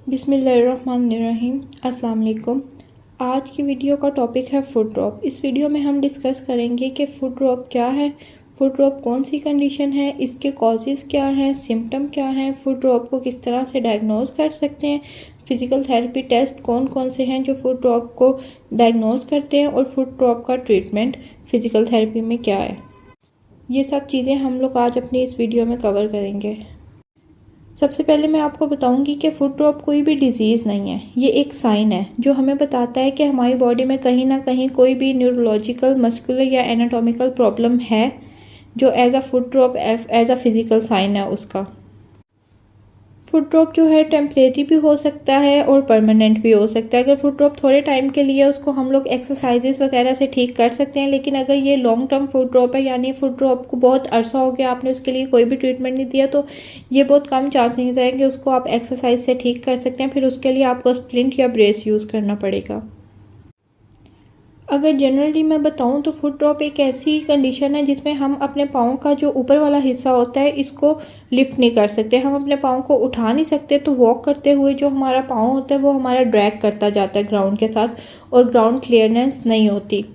बिस्मिल्लाहिर्रहमानिर्रहीम। अस्सलाम वालेकुम। आज की वीडियो का टॉपिक है फुट ड्रॉप। इस वीडियो में हम डिस्कस करेंगे कि फुट ड्रॉप क्या है, फुट ड्रॉप कौन सी कंडीशन है, इसके कॉजेज़ क्या हैं, सिम्टम क्या हैं, फुट ड्रॉप को किस तरह से डायग्नोज कर सकते हैं, फिज़िकल थेरेपी टेस्ट कौन कौन से हैं जो फुट ड्रॉप को डायग्नोज करते हैं, और फुट ड्रॉप का ट्रीटमेंट फ़िज़िकल थेरेपी में क्या है। ये सब चीज़ें हम लोग आज अपनी इस वीडियो में कवर करेंगे। सबसे पहले मैं आपको बताऊंगी कि फुट ड्रॉप कोई भी डिजीज़ नहीं है, ये एक साइन है जो हमें बताता है कि हमारी बॉडी में कहीं ना कहीं कोई भी न्यूरोलॉजिकल, मस्कुलर या एनाटॉमिकल प्रॉब्लम है जो as a foot drop as a physical sign है उसका। फुट ड्रॉप जो है टेम्परेरी भी हो सकता है और परमानेंट भी हो सकता है। अगर फुट ड्रॉप थोड़े टाइम के लिए उसको हम लोग एक्सरसाइजेस वगैरह से ठीक कर सकते हैं, लेकिन अगर ये लॉन्ग टर्म फुट ड्रॉप है, यानी फुट ड्रॉप को बहुत अरसा हो गया आपने उसके लिए कोई भी ट्रीटमेंट नहीं दिया, तो ये बहुत कम चांसेस हैं कि उसको आप एक्सरसाइज से ठीक कर सकते हैं। फिर उसके लिए आपको स्प्लिंट या ब्रेस यूज़ करना पड़ेगा। अगर जनरली मैं बताऊं तो फुट ड्रॉप एक ऐसी कंडीशन है जिसमें हम अपने पाँव का जो ऊपर वाला हिस्सा होता है इसको लिफ्ट नहीं कर सकते, हम अपने पाँव को उठा नहीं सकते। तो वॉक करते हुए जो हमारा पाँव होता है वो हमारा ड्रैग करता जाता है ग्राउंड के साथ, और ग्राउंड क्लियरेंस नहीं होती।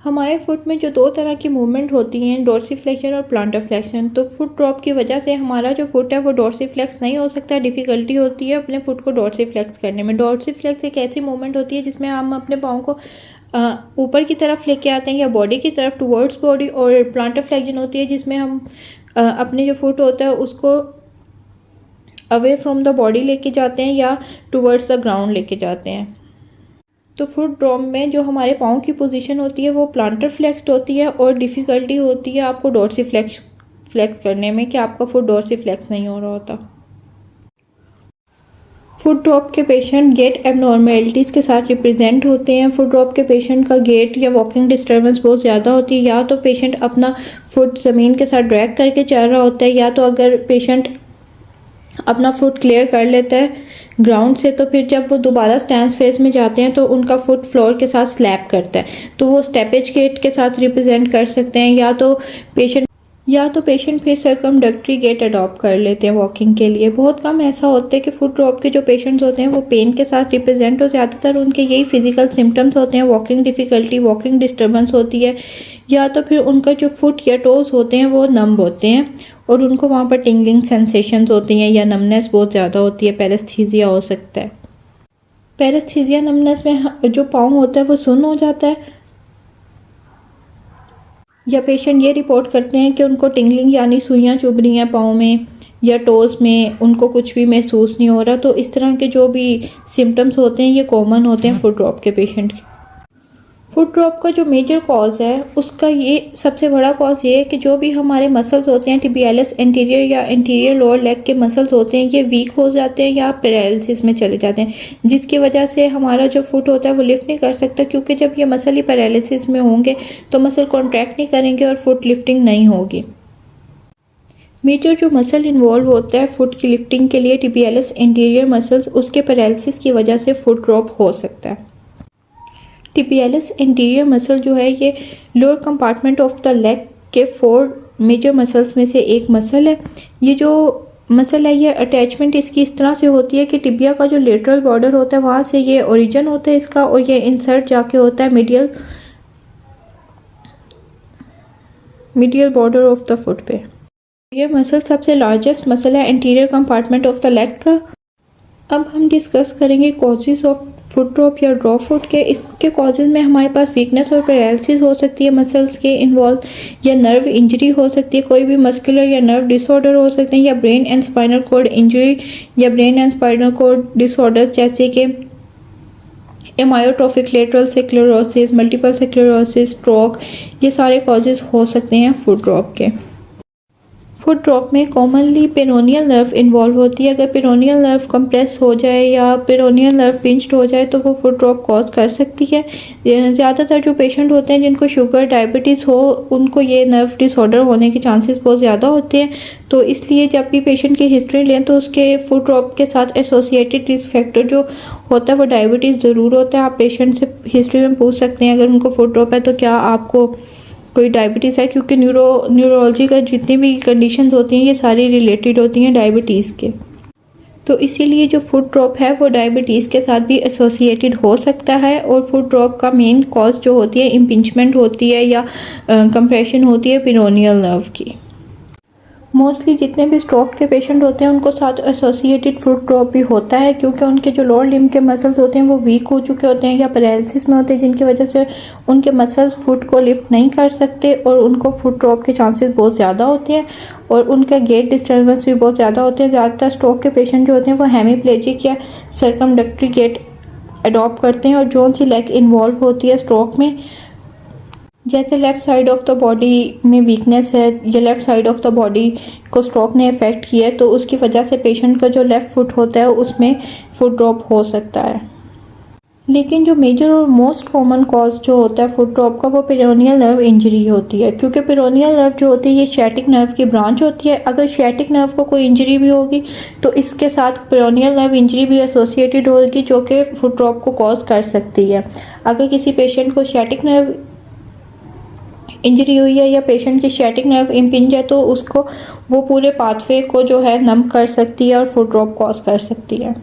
हमारे फुट में जो दो तरह की मूवमेंट होती हैं, डोर्सीफ्लेक्शन और प्लांटर फ्लेक्शन, तो फुट ड्रॉप की वजह से हमारा जो फुट है वो डोर्सीफ्लेक्स नहीं हो सकता, डिफ़िकल्टी होती है अपने फुट को डोर्सीफ्लेक्स करने में। डोर्सीफ्लेक्स एक ऐसी मूवमेंट होती है जिसमें हम अपने पाँव को ऊपर की तरफ लेके आते हैं या बॉडी की तरफ टुवर्ड्स बॉडी, और प्लांटर फ्लेक्शन होती है जिसमें हम अपने जो फुट होता है उसको अवे फ्रॉम द बॉडी लेके जाते हैं या टुवर्ड्स द ग्राउंड लेके जाते हैं। तो फुट ड्रॉप में जो हमारे पाँव की पोजीशन होती है वो प्लांटर फ्लेक्स्ड होती है, और डिफ़िकल्टी होती है आपको डोर्सीफ्लेक्स करने में कि आपका फुट डोर्सीफ्लेक्स नहीं हो रहा होता। फुट ड्रॉप के पेशेंट गेट एबनॉर्मेलिटीज़ के साथ रिप्रेजेंट होते हैं। फुट ड्रॉप के पेशेंट का गेट या वॉकिंग डिस्टर्बेंस बहुत ज़्यादा होती है, या तो पेशेंट अपना फुट ज़मीन के साथ ड्रैग करके चल रहा होता है, या तो अगर पेशेंट अपना फुट क्लियर कर लेता है ग्राउंड से, तो फिर जब वो दोबारा स्टैंड फेस में जाते हैं तो उनका फुट फ्लोर के साथ स्लैप करता है, तो वो स्टेपेज गेट के साथ रिप्रेजेंट कर सकते हैं। या तो पेशेंट फिर सर्कमडक्टरी गेट अडॉप्ट कर लेते हैं वॉकिंग के लिए। बहुत कम ऐसा होता है कि फुट ड्रॉप के जो पेशेंट्स होते हैं वो पेन के साथ रिप्रेजेंट हो, ज़्यादातर उनके यही फिजिकल सिम्टम्स होते हैं, वॉकिंग डिफ़िकल्टी, वॉकिंग डिस्टर्बेंस होती है, या तो फिर उनका जो फुट या टोज होते हैं वो नम्ब होते हैं और उनको वहाँ पर टिंगलिंग सेंसेशंस होती हैं या नमनेस बहुत ज़्यादा होती है, पैरेस्थीसिया हो सकता है। पैरेस्थीसिया नमनेस में जो पाँव होता है वो सुन्न हो जाता है, या पेशेंट ये रिपोर्ट करते हैं कि उनको टिंगलिंग यानी सुइयाँ चुभ रही हैं पाँव में या टोज़ में, उनको कुछ भी महसूस नहीं हो रहा। तो इस तरह के जो भी सिम्टम्स होते हैं ये कॉमन होते हैं फुट ड्रॉप के पेशेंट के। फुट ड्रॉप का जो मेजर कॉज है उसका ये सबसे बड़ा कॉज ये है कि जो भी हमारे मसल्स होते हैं, टिबियालिस एंटीरियर या एंटीरियर लोअर लेग के मसल्स होते हैं, ये वीक हो जाते हैं या पैरालिसिस में चले जाते हैं, जिसकी वजह से हमारा जो फुट होता है वो लिफ्ट नहीं कर सकता, क्योंकि जब ये मसल ही पैरालिसिस में होंगे तो मसल कॉन्ट्रैक्ट नहीं करेंगे और फुट लिफ्टिंग नहीं होगी। मेजर जो मसल इन्वॉल्व होता है फुट की लिफ्टिंग के लिए, टिबियालिस एंटीरियर मसल्स, उसके पैरालिसिस की वजह से फुट ड्रॉप हो सकता है। टिबियालिस एंटीरियर मसल जो है ये lower compartment of the leg के 4 मेजर मसल्स में से एक मसल है। ये जो मसल है ये अटैचमेंट इसकी इस तरह से होती है कि टिबिया का जो लेटरल बॉर्डर होता है वहाँ से ये ओरिजिन होता है इसका, और ये इंसर्ट जाके होता है medial border of the foot पे। ये मसल सबसे लार्जेस्ट मसल है anterior compartment of the leg का। अब हम डिस्कस करेंगे कॉजेज़ ऑफ फुट ड्रॉप या ड्रॉप फुट के। इसके कॉजेज़ में हमारे पास वीकनेस और पैरालिसिस हो सकती है मसल्स के इन्वॉल्व, या नर्व इंजरी हो सकती है, कोई भी मस्कुलर या नर्व डिसऑर्डर हो सकते हैं, या brain and spinal cord injury या brain and spinal cord disorders जैसे कि amyotrophic lateral sclerosis, multiple sclerosis, stroke, ये सारे कॉजेज़ हो सकते हैं फुट ड्रॉप के। फुट ड्रॉप में कॉमनली पेरोनियल नर्व इन्वॉल्व होती है। अगर पेरोनियल नर्व कंप्रेस हो जाए या पेरोनियल नर्व पिंच्ड हो जाए तो वो फुट ड्रॉप कॉज कर सकती है। ज़्यादातर जो पेशेंट होते हैं जिनको शुगर, डायबिटीज़ हो, उनको ये नर्व डिसऑर्डर होने के चांसेस बहुत ज़्यादा होते हैं। तो इसलिए जब भी पेशेंट की हिस्ट्री लें तो उसके फुट ड्रॉप के साथ एसोसिएटेड रिस्क फैक्टर जो होता है वो डायबिटीज़ ज़रूर होता है। आप पेशेंट से हिस्ट्री में पूछ सकते हैं अगर उनको फुट ड्रॉप है तो क्या आपको कोई डायबिटीज़ है, क्योंकि न्यूरोलॉजी का जितनी भी कंडीशंस होती हैं ये सारी रिलेटेड होती हैं डायबिटीज़ के। तो इसीलिए जो फुट ड्रॉप है वो डायबिटीज़ के साथ भी एसोसिएटेड हो सकता है। और फुट ड्रॉप का मेन कॉज जो होती है इम्पिंचमेंट होती है या कंप्रेशन होती है पेरोनियल नर्व की। मोस्टली जितने भी स्ट्रोक के पेशेंट होते हैं उनको साथ एसोसिएटेड फुट ड्रॉप भी होता है, क्योंकि उनके जो लोअर लिम्ब के मसल्स होते हैं वो वीक हो चुके होते हैं या पैरालिसिस में होते हैं, जिनकी वजह से उनके मसल्स फुट को लिफ्ट नहीं कर सकते और उनको फुट ड्रॉप के चांसेस बहुत ज़्यादा होते हैं और उनका गेट डिस्टर्बेंस भी बहुत ज़्यादा होते हैं। ज़्यादातर स्ट्रोक के पेशेंट जो होते हैं वो हेमीप्लेजिक या सर्कमडक्टरी गेट अडॉप्ट करते हैं और जो सी लेग इन्वॉल्व होती है स्ट्रोक में, जैसे left side of the body में वीकनेस है या left side of the body को स्ट्रोक ने अफेक्ट किया है, तो उसकी वजह से पेशेंट का जो लेफ़्ट फुट होता है उसमें फुट ड्रॉप हो सकता है। लेकिन जो मेजर और मोस्ट कॉमन कॉज जो होता है फुट ड्रॉप का वो पेरोनियल नर्व इंजरी होती है, क्योंकि पेरोनियल नर्व जो होती है ये शैटिक नर्व की ब्रांच होती है। अगर शैटिक नर्व को कोई इंजरी भी होगी तो इसके साथ पेरोनियल नर्व इंजरी भी एसोसिएटेड होगी, जो कि फुट ड्रॉप को कॉज कर सकती है। अगर किसी पेशेंट को शैटिक नर्व इंजरी हुई है या पेशेंट की शैटिक नर्व इम्पिंज है तो उसको वो पूरे पाथवे को जो है नम कर सकती है और फुट ड्रॉप कॉज कर सकती है।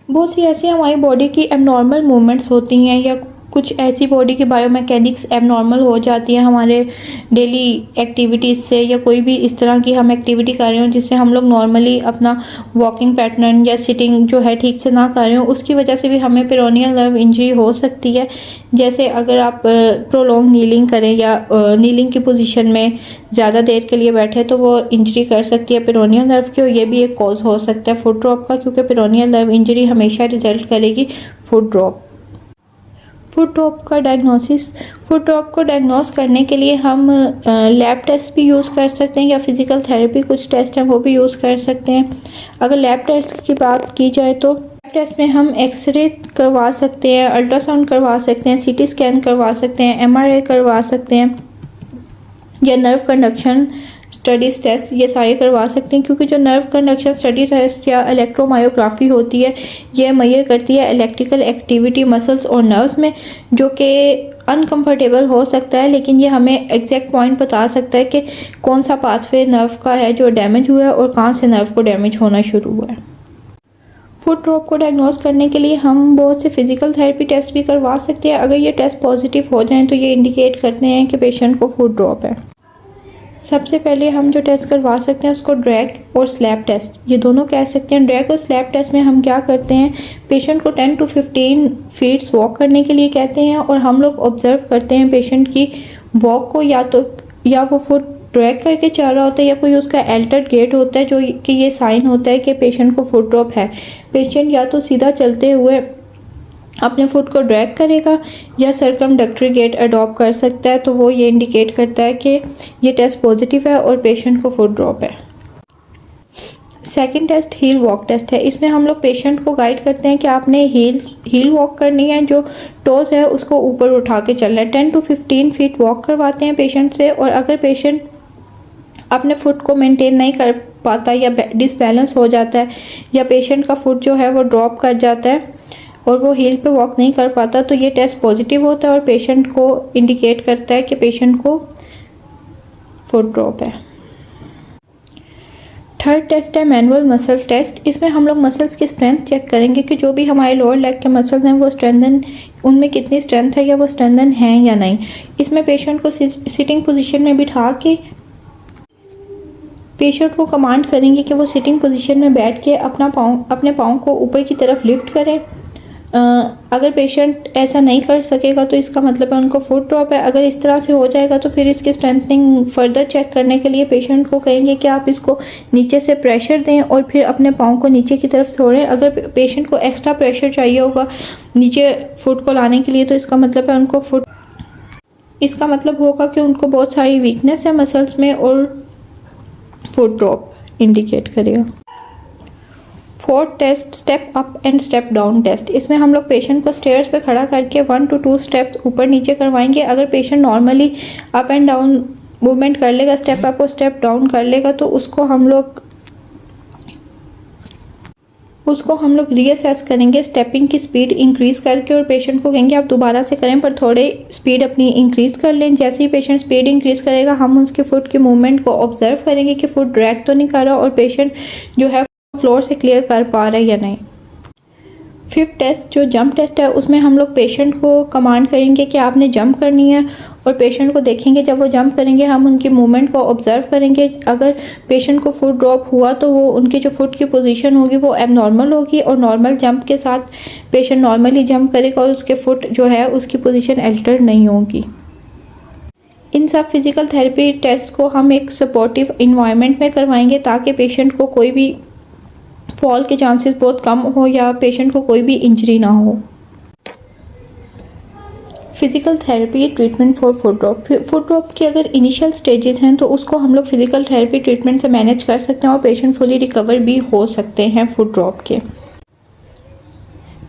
बहुत सी ऐसी हमारी बॉडी की एबनॉर्मल मूवमेंट्स होती हैं या कुछ ऐसी बॉडी की बायोमैकेनिक्स एबनॉर्मल हो जाती है हमारे डेली एक्टिविटीज़ से, या कोई भी इस तरह की हम एक्टिविटी कर रहे हो जिससे हम लोग नॉर्मली अपना वॉकिंग पैटर्न या सिटिंग जो है ठीक से ना कर रहे हो, उसकी वजह से भी हमें पेरोनियल नर्व इंजरी हो सकती है। जैसे अगर आप प्रोलॉन्ग नीलिंग करें या नीलिंग की पोजीशन में ज़्यादा देर के लिए बैठे तो वो इंजरी कर सकती है पेरोनियल नर्व की, और ये भी एक कॉज हो सकता है फुट ड्रॉप का, क्योंकि पेरोनियल नर्व इंजरी हमेशा रिजल्ट करेगी फुट ड्रॉप। फुट ड्रॉप का डायग्नोसिस, फुट ड्रॉप को डायग्नोस करने के लिए हम लैब टेस्ट भी यूज़ कर सकते हैं या फिज़िकल थेरेपी कुछ टेस्ट हैं वो भी यूज़ कर सकते हैं। अगर लैब टेस्ट की बात की जाए तो लैब टेस्ट में हम एक्सरे करवा सकते हैं, अल्ट्रासाउंड करवा सकते हैं, सीटी स्कैन करवा सकते हैं, एमआरआई करवा सकते हैं या नर्व कंडक्शन स्टडीज़ टेस्ट, ये सारे करवा सकते हैं। क्योंकि जो नर्व कंडक्शन स्टडी टेस्ट या इलेक्ट्रोमायोग्राफी होती है ये मेजर करती है इलेक्ट्रिकल एक्टिविटी मसल्स और नर्व्स में, जो कि अनकंफर्टेबल हो सकता है, लेकिन ये हमें एग्जैक्ट पॉइंट बता सकता है कि कौन सा पाथवे नर्व का है जो डैमेज हुआ है और कहाँ से नर्व को डैमेज होना शुरू हुआ है। फुट ड्रॉप को डायग्नोस करने के लिए हम बहुत से फिजिकल थेरेपी टेस्ट भी करवा सकते हैं। अगर ये टेस्ट पॉजिटिव हो जाएं तो ये इंडिकेट करते हैं कि पेशेंट को फुट ड्रॉप है। सबसे पहले हम जो टेस्ट करवा सकते हैं उसको ड्रैग और स्लैप टेस्ट, ये दोनों कह सकते हैं। ड्रैग और स्लैप टेस्ट में हम क्या करते हैं, पेशेंट को 10 to 15 फीट्स वॉक करने के लिए कहते हैं और हम लोग ऑब्जर्व करते हैं पेशेंट की वॉक को, या वो फुट ड्रैग करके चल रहा होता है या कोई उसका एल्टर्ड गेट होता है जो कि ये साइन होता है कि पेशेंट को फुट ड्रॉप है। पेशेंट या तो सीधा चलते हुए अपने फुट को ड्रैग करेगा या सर्कमडक्टरी गेट अडॉप्ट कर सकता है, तो वो ये इंडिकेट करता है कि ये टेस्ट पॉजिटिव है और पेशेंट को फुट ड्रॉप है। Second test heel walk test है। इसमें हम लोग पेशेंट को गाइड करते हैं कि आपने हील वॉक करनी है, जो टोज है उसको ऊपर उठा के चलना है। 10 to 15 फीट वॉक करवाते हैं पेशेंट से, और अगर पेशेंट अपने फुट को मेंटेन नहीं कर पाता या डिसबैलेंस हो जाता है या पेशेंट का फुट जो है वो ड्रॉप कर जाता है और वो हील पे वॉक नहीं कर पाता, तो ये टेस्ट पॉजिटिव होता है और पेशेंट को इंडिकेट करता है कि पेशेंट को फुट ड्रॉप है। थर्ड टेस्ट है मैनुअल मसल टेस्ट। इसमें हम लोग मसल्स की स्ट्रेंथ चेक करेंगे कि जो भी हमारे लोअर लेग के मसल्स हैं वो स्ट्रेंथन, उनमें कितनी स्ट्रेंथ है या वो स्ट्रेंथन हैं या नहीं। इसमें पेशेंट को सिटिंग पोजीशन में बिठा के पेशेंट को कमांड करेंगे कि वो सिटिंग पोजीशन में बैठ के अपने पाँव को ऊपर की तरफ लिफ्ट करें। अगर पेशेंट ऐसा नहीं कर सकेगा तो इसका मतलब है उनको फुट ड्रॉप है। अगर इस तरह से हो जाएगा तो फिर इसकी स्ट्रेंथनिंग फर्दर चेक करने के लिए पेशेंट को कहेंगे कि आप इसको नीचे से प्रेशर दें और फिर अपने पाँव को नीचे की तरफ छोड़ें। अगर पेशेंट को एक्स्ट्रा प्रेशर चाहिए होगा नीचे फुट को लाने के लिए तो इसका मतलब होगा कि उनको बहुत सारी वीकनेस है मसल्स में और फुट ड्रॉप इंडिकेट करेगा। Fourth test step up and step down test. इसमें हम लोग पेशेंट को स्टेयर्स पे खड़ा करके 1 to 2 स्टेप्स ऊपर नीचे करवाएंगे। अगर patient normally up and down movement कर लेगा, स्टेप अप और स्टेप डाउन कर लेगा, तो उसको हम लोग रीअसेस करेंगे स्टेपिंग की स्पीड इंक्रीज करके, और पेशेंट को कहेंगे आप दोबारा से करें पर थोड़े स्पीड अपनी इंक्रीज कर लें। जैसे ही पेशेंट स्पीड इंक्रीज करेगा हम उसके फुट की मूवमेंट को ऑब्जर्व करेंगे कि फुट ड्रैग तो नहीं कर रहा और पेशेंट जो है फ्लोर से क्लियर कर पा रहा है या नहीं। फिफ्थ टेस्ट जो जंप टेस्ट है, उसमें हम लोग पेशेंट को कमांड करेंगे कि आपने जंप करनी है और पेशेंट को देखेंगे। जब वो जंप करेंगे हम उनकी मूवमेंट को ऑब्जर्व करेंगे। अगर पेशेंट को फुट ड्रॉप हुआ तो वो उनकी जो फुट की पोजीशन होगी वो एबनॉर्मल होगी, और नॉर्मल जंप के साथ पेशेंट नॉर्मली जंप करेगा और उसके फुट जो है उसकी पोजीशन अल्टर नहीं होगी। इन सब फिज़िकल थेरेपी टेस्ट को हम एक सपोर्टिव इन्वायरमेंट में करवाएंगे ताकि पेशेंट को कोई भी फॉल के चांसेस बहुत कम हो या पेशेंट को कोई भी इंजरी ना हो। Physical therapy treatment for foot drop. Foot drop के अगर इनिशियल स्टेजेस हैं तो उसको हम लोग फिज़िकल थेरेपी ट्रीटमेंट से मैनेज कर सकते हैं और पेशेंट फुली रिकवर भी हो सकते हैं फुट ड्रॉप के।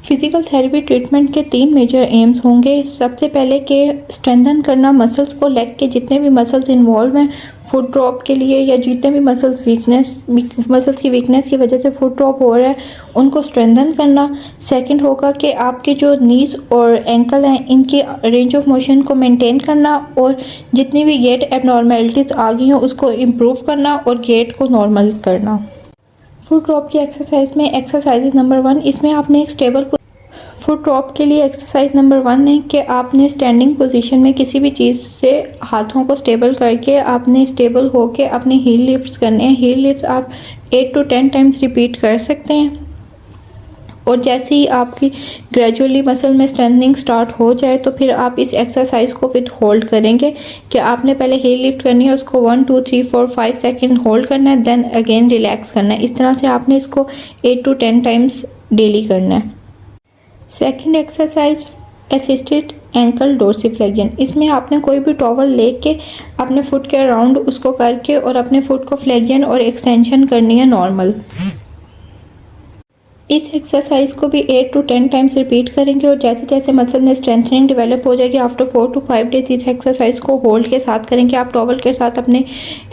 फिज़िकल थेरेपी ट्रीटमेंट के 3 मेजर एम्स होंगे। सबसे पहले कि स्ट्रेंथन करना मसल्स को, लेग के जितने भी मसल्स इन्वॉल्व हैं फुट ड्रॉप के लिए, या जितने भी मसल्स की वीकनेस की वजह से फुट ड्रॉप हो रहा है उनको स्ट्रेंथन करना। सेकंड होगा कि आपके जो नीज और एंकल हैं इनकी रेंज ऑफ मोशन को मेंटेन करना, और जितनी भी गेट एबनॉर्मेलिटीज़ आ गई हों उसको इम्प्रूव करना और गेट को नॉर्मल करना। फुट ड्रॉप की एक्सरसाइज में एक्सरसाइज नंबर 1, इसमें आपने एक स्टेबल फुट ड्रॉप के लिए एक्सरसाइज नंबर 1 है कि आपने स्टैंडिंग पोजीशन में किसी भी चीज़ से हाथों को स्टेबल करके आपने स्टेबल होके अपने हील लिफ्ट्स करने हैं। हील लिफ्ट्स आप 8 to 10 टाइम्स रिपीट कर सकते हैं, और जैसे ही आपकी ग्रेजुअली मसल में स्ट्रेंथनिंग स्टार्ट हो जाए तो फिर आप इस एक्सरसाइज को विद होल्ड करेंगे कि आपने पहले हील लिफ्ट करनी है, उसको 1 2 3 4 5 सेकेंड होल्ड करना है, देन अगेन रिलैक्स करना है। इस तरह से आपने इसको 8 to 10 टाइम्स डेली करना है। Second exercise assisted ankle dorsiflexion. इसमें आपने कोई भी टॉवल लेके अपने फुट के अराउंड उसको करके और अपने फुट को फ्लेक्शन और एक्सटेंशन करनी है नॉर्मल। इस एक्सरसाइज को भी 8 to 10 टाइम्स रिपीट करेंगे, और जैसे जैसे मसल में स्ट्रेंथनिंग डेवलप हो जाएगी आफ्टर 4 to 5 डेज इस एक्सरसाइज को होल्ड के साथ करेंगे। आप टॉवल के साथ अपने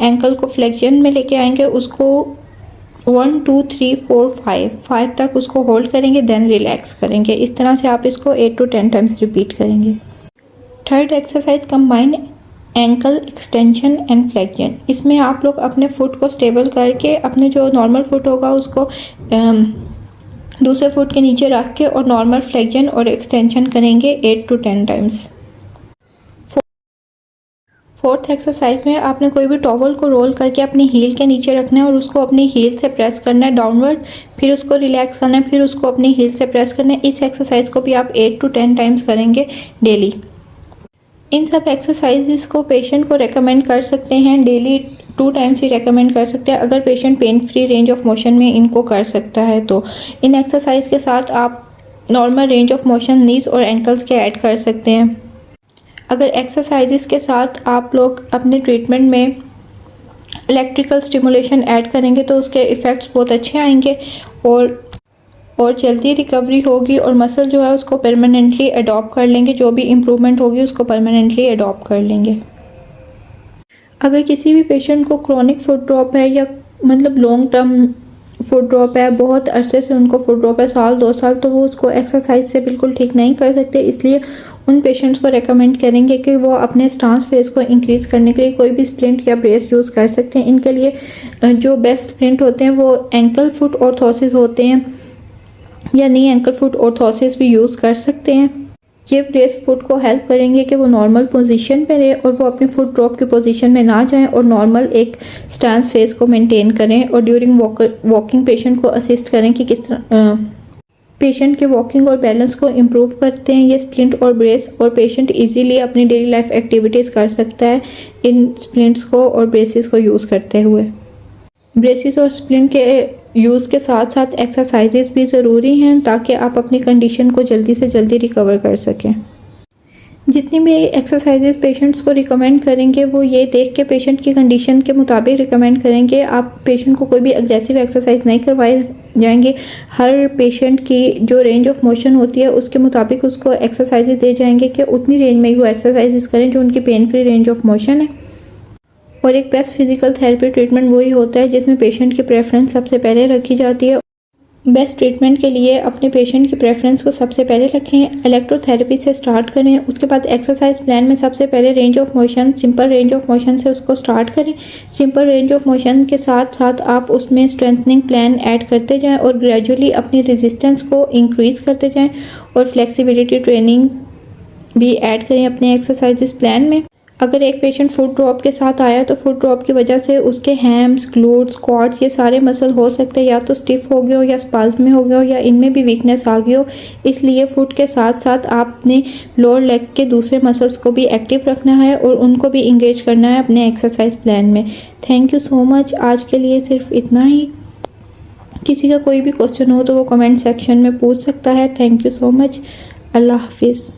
एंकल को फ्लेक्शन में लेके आएंगे, उसको 1 2 3 4 5 तक उसको होल्ड करेंगे, देन रिलैक्स करेंगे। इस तरह से आप इसको 8 to 10 टाइम्स रिपीट करेंगे। Third exercise combine ankle extension and flexion. इसमें आप लोग अपने फुट को स्टेबल करके अपने जो नॉर्मल फुट होगा उसको दूसरे फुट के नीचे रख के और नॉर्मल फ्लेक्शन और एक्सटेंशन करेंगे 8 to 10 टाइम्स। फोर्थ एक्सरसाइज में आपने कोई भी टॉवल को रोल करके अपनी हील के नीचे रखना है और उसको अपनी हील से प्रेस करना है डाउनवर्ड, फिर उसको रिलैक्स करना है, फिर उसको अपनी हील से प्रेस करना है। इस एक्सरसाइज को भी आप 8 to 10 टाइम्स करेंगे डेली। इन सब एक्सरसाइजेस को पेशेंट को रेकमेंड कर सकते हैं डेली 2 टाइम्स ही रेकमेंड कर सकते हैं अगर patient pain free range of motion में इनको कर सकता है। तो इन एक्सरसाइज के साथ आप नॉर्मल रेंज ऑफ मोशन नीज और एंकल्स के ऐड कर सकते हैं। अगर एक्सरसाइजेस के साथ आप लोग अपने ट्रीटमेंट में इलेक्ट्रिकल स्टिमुलेशन ऐड करेंगे तो उसके इफ़ेक्ट्स बहुत अच्छे आएंगे और जल्दी रिकवरी होगी और मसल जो है उसको परमानेंटली अडॉप्ट कर लेंगे, जो भी इम्प्रूवमेंट होगी उसको परमानेंटली अडॉप्ट कर लेंगे। अगर किसी भी पेशेंट को क्रोनिक फुट ड्रॉप है या मतलब लॉन्ग टर्म फुट ड्रॉप है, बहुत अरसे से उनको फुट ड्रॉप है, 1-2 साल, तो वो उसको एक्सरसाइज से बिल्कुल ठीक नहीं कर सकते। इसलिए उन पेशेंट्स को रेकमेंड करेंगे कि वो अपने स्टांस फेस को इंक्रीज़ करने के लिए कोई भी स्प्लिंट या ब्रेस यूज़ कर सकते हैं। इनके लिए जो बेस्ट स्प्लिंट होते हैं वो एंकल फुट ऑर्थोसिस होते हैं या नी एंकल फुट ऑर्थोसिस भी यूज़ कर सकते हैं। ये ब्रेस फुट को हेल्प करेंगे कि वो नॉर्मल पोजीशन पे रहे और वो अपने फुट ड्रॉप की पोजीशन में ना जाएं और नॉर्मल एक स्टांस फेस को मेंटेन करें और ड्यूरिंग वॉकिंग पेशेंट को असिस्ट करें कि किस तरह पेशेंट के वॉकिंग और बैलेंस को इम्प्रूव करते हैं ये स्प्लिंट और ब्रेस, और पेशेंट इजीली अपनी डेली लाइफ एक्टिविटीज़ कर सकता है इन स्प्लिंट्स को और ब्रेसेस को यूज़ करते हुए। ब्रेसेस और स्प्लिंट के यूज़ के साथ साथ एक्सरसाइजेज भी ज़रूरी हैं ताकि आप अपनी कंडीशन को जल्दी से जल्दी रिकवर कर सकें। जितनी भी एक्सरसाइजेज पेशेंट्स को रिकमेंड करेंगे वो ये देख के पेशेंट की कंडीशन के मुताबिक रिकमेंड करेंगे। आप पेशेंट को कोई भी एग्रेसिव एक्सरसाइज नहीं करवाए जाएंगे। हर पेशेंट की जो रेंज ऑफ मोशन होती है उसके मुताबिक उसको एक्सरसाइजेज दे जाएंगे कि उतनी रेंज में ही वो एक्सरसाइजेज करें जो उनकी pain free range of motion है। और एक बेस्ट फिजिकल थेरेपी ट्रीटमेंट वही होता है जिसमें पेशेंट की प्रेफरेंस सबसे पहले रखी जाती है। बेस्ट ट्रीटमेंट के लिए अपने पेशेंट की प्रेफरेंस को सबसे पहले रखें। इलेक्ट्रोथेरेपी से स्टार्ट करें। उसके बाद एक्सरसाइज प्लान में सबसे पहले range of motion, simple range of motion से उसको स्टार्ट करें। सिंपल रेंज ऑफ मोशन के साथ साथ आप उसमें स्ट्रेंथनिंग प्लान ऐड करते जाएं और ग्रेजुअली अपनी रेजिस्टेंस को इंक्रीज़ करते जाएं और फ्लेक्सिबिलिटी ट्रेनिंग भी ऐड करें अपने एक्सरसाइजेस प्लान में। अगर एक पेशेंट फुट ड्रॉप के साथ आया तो फुट ड्रॉप की वजह से उसके हैम्स, ग्लूट्स, क्वाड्स ये सारे मसल हो सकते हैं या तो स्टिफ हो गए हो या स्पाज्म में हो गए हो या इनमें भी वीकनेस आ गई हो। इसलिए फुट के साथ साथ आपने लोअर लेग के दूसरे मसल्स को भी एक्टिव रखना है और उनको भी इंगेज करना है अपने एक्सरसाइज प्लान में। Thank you so much. आज के लिए सिर्फ इतना ही। किसी का कोई भी क्वेश्चन हो तो वो कमेंट सेक्शन में पूछ सकता है। Thank you so much. अल्लाह हाफिज़।